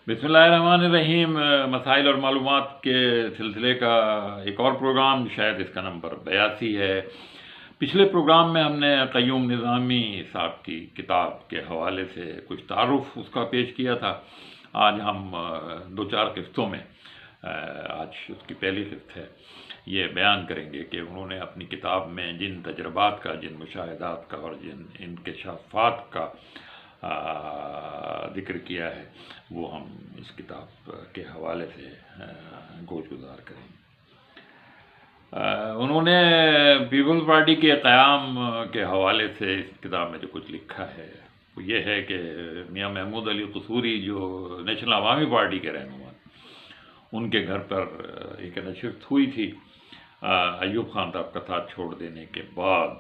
بسم اللہ الرحمن الرحیم۔ مسائل اور معلومات کے سلسلے کا ایک اور پروگرام، شاید اس کا نمبر 82 ہے۔ پچھلے پروگرام میں ہم نے قیوم نظامی صاحب کی کتاب کے حوالے سے کچھ تعارف اس کا پیش کیا تھا۔ آج ہم دو چار قسطوں میں، آج اس کی پہلی قسط ہے، یہ بیان کریں گے کہ انہوں نے اپنی کتاب میں جن تجربات کا، جن مشاہدات کا اور جن انکشافات کا ذکر کیا ہے، وہ ہم اس کتاب کے حوالے سے گوش گزار کریں گے۔ انہوں نے پیپلز پارٹی کے قیام کے حوالے سے اس کتاب میں جو کچھ لکھا ہے وہ یہ ہے کہ میاں محمود علی قصوری، جو نیشنل عوامی پارٹی کے رہنما، ان کے گھر پر ایک نشست ہوئی تھی ایوب خان صاحب کا ساتھ چھوڑ دینے کے بعد،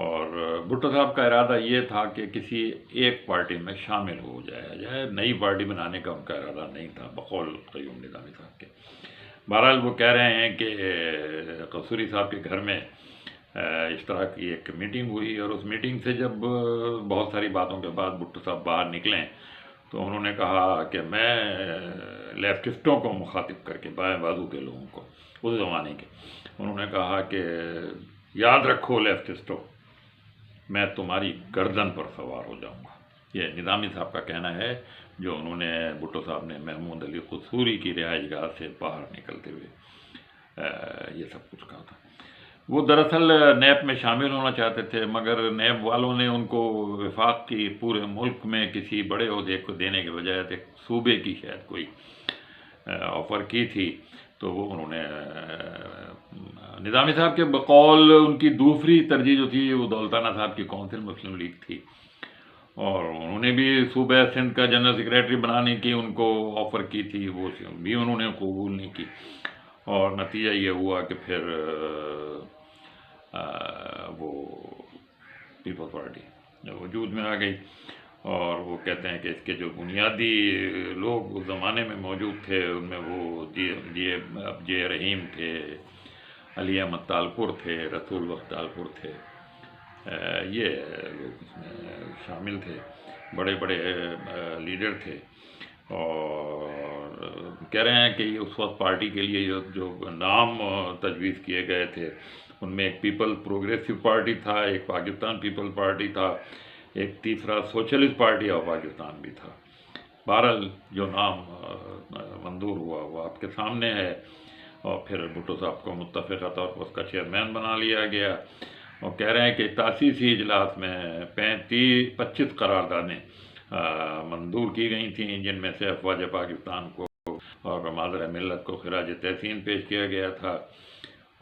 اور بھٹو صاحب کا ارادہ یہ تھا کہ کسی ایک پارٹی میں شامل ہو جایا جائے، نئی پارٹی بنانے کا ان کا ارادہ نہیں تھا بقول قیوم نظامی صاحب کے۔ بہرحال وہ کہہ رہے ہیں کہ قصوری صاحب کے گھر میں اس طرح کی ایک میٹنگ ہوئی، اور اس میٹنگ سے جب بہت ساری باتوں کے بعد بھٹو صاحب باہر نکلیں تو انہوں نے کہا کہ میں لیفٹسٹوں کو مخاطب کر کے، بائیں بازو کے لوگوں کو، اس زمانے کے، انہوں نے کہا کہ یاد رکھو لیفٹسٹوں، میں تمہاری گردن پر سوار ہو جاؤں گا۔ یہ نظامی صاحب کا کہنا ہے، جو انہوں نے، بھٹو صاحب نے محمود علی قصوری کی رہائش گاہ سے باہر نکلتے ہوئے یہ سب کچھ کہا تھا۔ وہ دراصل نیب میں شامل ہونا چاہتے تھے، مگر نیب والوں نے ان کو وفاق کی پورے ملک میں کسی بڑے عہدے کو دینے کے بجائے ایک صوبے کی شاید کوئی آفر کی تھی، تو وہ انہوں نے نظامی صاحب کے بقول ان کی دوسری ترجیح جو تھی وہ دولتانہ صاحب کی کونسل مسلم لیگ تھی، اور انہوں نے بھی صوبہ سندھ کا جنرل سیکریٹری بنانے کی ان کو آفر کی تھی، وہ بھی انہوں نے قبول نہیں کی، اور نتیجہ یہ ہوا کہ پھر وہ پیپلز پارٹی وجود میں آ گئی۔ اور وہ کہتے ہیں کہ اس کے جو بنیادی لوگ اس زمانے میں موجود تھے، ان میں وہ جے رحیم تھے، علی احمد تالپور تھے، رسول وقت تالپور تھے، یہ لوگ اس میں شامل تھے، بڑے بڑے لیڈر تھے۔ اور کہہ رہے ہیں کہ یہ اس وقت پارٹی کے لیے جو نام تجویز کیے گئے تھے، ان میں ایک پیپل پروگریسو پارٹی تھا، ایک پاکستان پیپل پارٹی تھا، ایک تیسرا سوشلسٹ پارٹی آف پاکستان بھی تھا۔ بہرحال جو نام منظور ہوا وہ آپ کے سامنے ہے، اور پھر بھٹو صاحب کو متفقہ طور پر اس کا چیئرمین بنا لیا گیا، اور کہہ رہے ہیں کہ تاسیسی اجلاس میں 25 قراردادیں منظور کی گئی تھیں، جن میں سے افواج پاکستان کو اور معذر ملت کو خراج تحسین پیش کیا گیا تھا،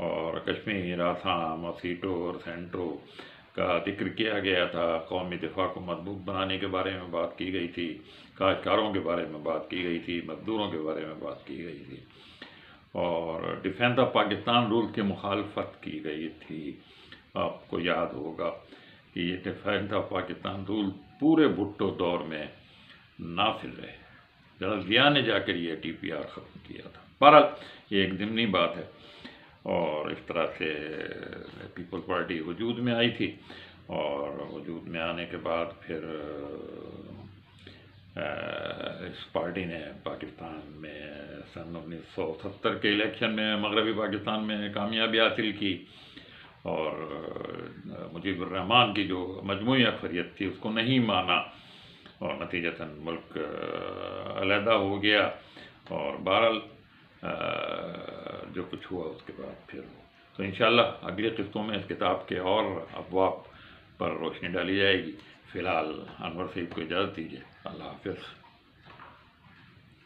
اور کشمیر، آسام اور سیٹوں اور سینٹوں کا ذکر کیا گیا تھا، قومی دفاع کو مضبوط بنانے کے بارے میں بات کی گئی تھی، کاشتکاروں کے بارے میں بات کی گئی تھی، مزدوروں کے بارے میں بات کی گئی تھی، اور ڈیفینس آف پاکستان رول کی مخالفت کی گئی تھی۔ آپ کو یاد ہوگا کہ یہ ڈیفینس آف پاکستان رول پورے بھٹو دور میں نافذ رہے، جنرل ضیاء نے جا کر یہ ٹی پی آر ختم کیا تھا۔ بہرحال یہ ایک ضمنی بات ہے، اور اس طرح سے پیپل پارٹی وجود میں آئی تھی، اور وجود میں آنے کے بعد پھر اس پارٹی نے پاکستان میں سن 1970 کے الیکشن میں مغربی پاکستان میں کامیابی حاصل کی، اور مجیب الرحمان کی جو مجموعی اکثریت تھی اس کو نہیں مانا، اور نتیجتاً ملک علیحدہ ہو گیا۔ اور بہرحال جو کچھ ہوا اس کے بعد پھر تو انشاءاللہ اگلی قسطوں میں اس کتاب کے اور ابواب پر روشنی ڈالی جائے گی۔ فی الحال انور سعید کو اجازت دیجیے، اللہ حافظ۔